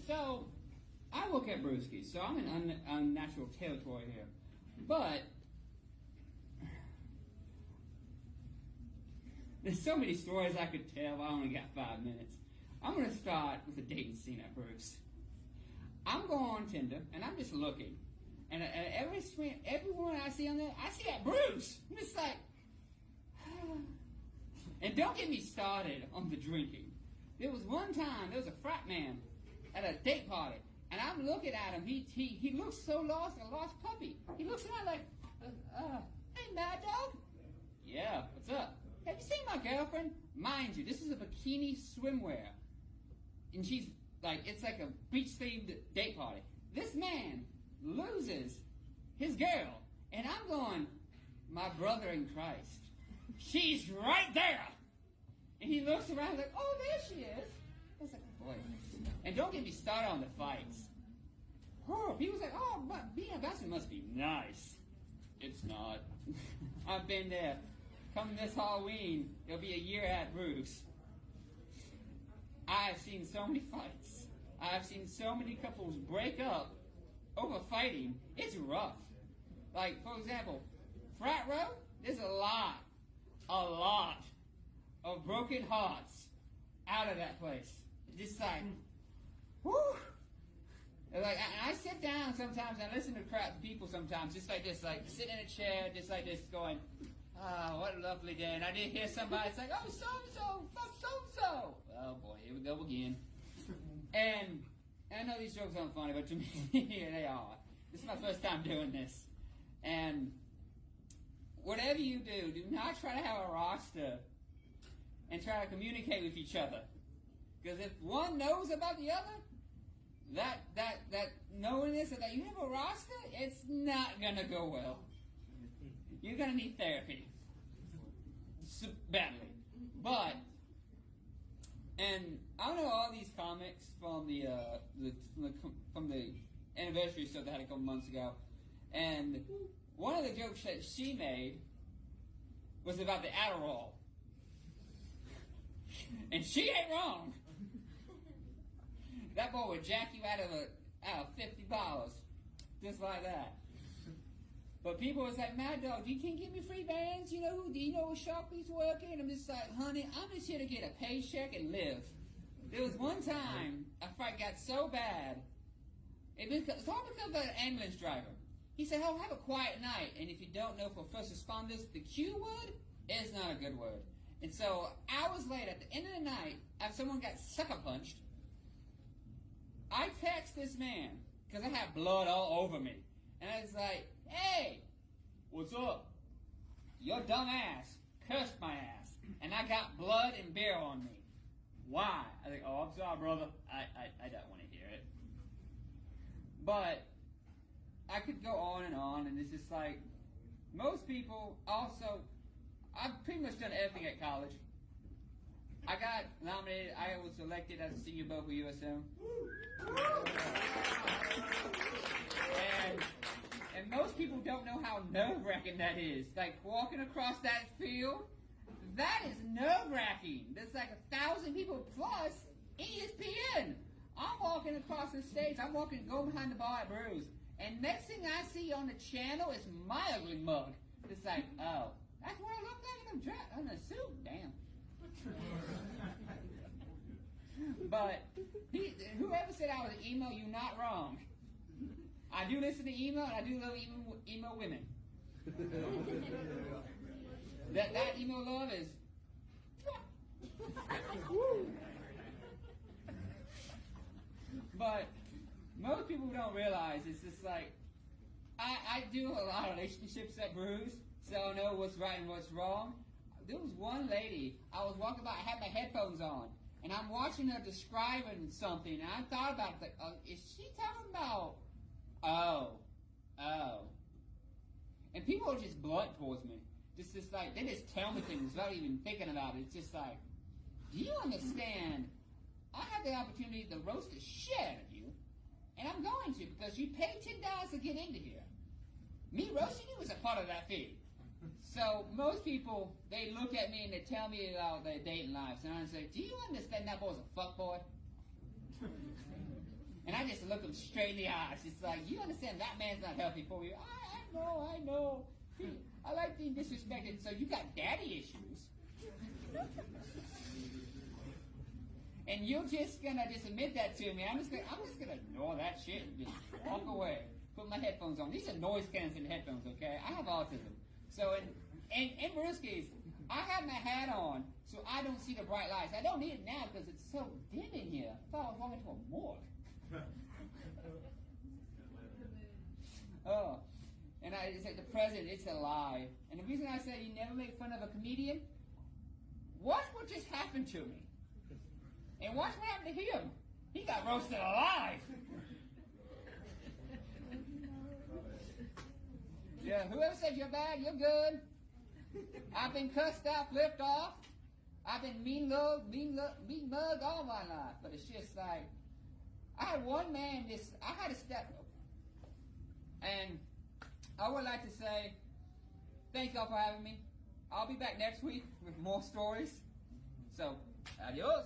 So, I work at Brewski's, so I'm in unnatural territory here. But there's so many stories I could tell. I only got 5 minutes. I'm going to start with a dating scene at Bruce. I'm going on Tinder, and I'm just looking. And everyone I see on there, I see at Bruce. I'm just like, and don't get me started on the drinking. There was one time, there was a frat man at a date party, and I'm looking at him. He looks so lost, a lost puppy. He looks at me like, hey, Mad Dog. Yeah, what's up? Have you seen my girlfriend? Mind you, this is a bikini swimwear. And she's like, it's like a beach-themed date party. This man loses his girl. And I'm going, my brother in Christ. She's right there. And he looks around like, oh, there she is. I was like, boy. And don't get me started on the fights. He was like, oh, but being a bachelor must be nice. It's not. I've been there. Come this Halloween, it'll be a year at Bruce. I have seen so many fights. I have seen so many couples break up over fighting. It's rough. Like, for example, frat row, there's a lot of broken hearts out of that place. Just like, whew. Like, I sit down sometimes and I listen to crap people sometimes, just like this, like sitting in a chair, just like this, going, ah, what a lovely day. And I did hear somebody, it's like, oh, so-and-so, fuck so-and-so. Oh, boy, here we go again. And I know these jokes aren't funny, but to me, they are. This is my first time doing this. And whatever you do, do not try to have a roster and try to communicate with each other. Because if one knows about the other, that knowingness that you have a roster, it's not going to go well. You're going to need therapy. Badly. But, and I know all these comics from the anniversary stuff that I had a couple months ago. And one of the jokes that she made was about the Adderall. And she ain't wrong. That boy would jack you out of $50. Just like that. But people was like, Mad Dog, you can't give me free bands? Do you know where Sharpie's working? I'm just like, honey, I'm just here to get a paycheck and live. There was one time a fight got so bad, it's all because of an ambulance driver. He said, oh, have a quiet night. And if you don't know, for first responders, the Q word is not a good word. And so hours later, at the end of the night, after someone got sucker punched, I text this man, because I had blood all over me. And I was like, hey, what's up? Your dumb ass cursed my ass. And I got blood and beer on me. Why? I think, oh, I'm sorry, brother. I don't want to hear it. But I could go on, and it's just like, most people also, I've pretty much done everything at college. I got nominated, I was elected as a senior vote for USM. And most people don't know how nerve-wracking that is. Like, walking across that field, that is nerve-wracking. There's like 1,000 people plus ESPN. I'm walking across the stage, going behind the bar at Brews, and next thing I see on the channel is my ugly mug. It's like, oh, that's what I look like in a suit? Damn. But whoever said I was an emo, you're not wrong. I do listen to emo, and I do love emo women. that emo love is. But most people don't realize it's just like, I do a lot of relationships at Brews, so I know what's right and what's wrong. There was one lady, I was walking by, I had my headphones on, and I'm watching her describing something, and I thought about it, like, is she talking about, oh. And people are just blunt towards me. Just like, they just tell me things without even thinking about it. It's just like, do you understand? I have the opportunity to roast the shit out of you, and I'm going to, because you paid $10 to get into here. Me roasting you is a part of that fee. So most people, they look at me and they tell me about their dating lives, and I say, do you understand that boy's a fuckboy? And And I just look him straight in the eyes. It's like, you understand that man's not healthy for you. I know. I like being disrespected. So you got daddy issues. And you're just gonna just admit that to me. I'm just gonna ignore that shit and just walk away. Put my headphones on. These are noise canceling headphones, okay? I have autism. So in Brewskis, I have my hat on so I don't see the bright lights. I don't need it now because it's so dim in here. I thought I was walking to a morgue. Oh. And I said, the president, it's a lie. And the reason I say you never make fun of a comedian, watch what just happened to me. And watch what happened to him. He got roasted alive. Yeah, whoever said you're bad, you're good. I've been cussed out, flipped off. I've been mean mugged all my life. But it's just like, I had one man, I had a step. And I would like to say, thank y'all for having me. I'll be back next week with more stories. So, adios.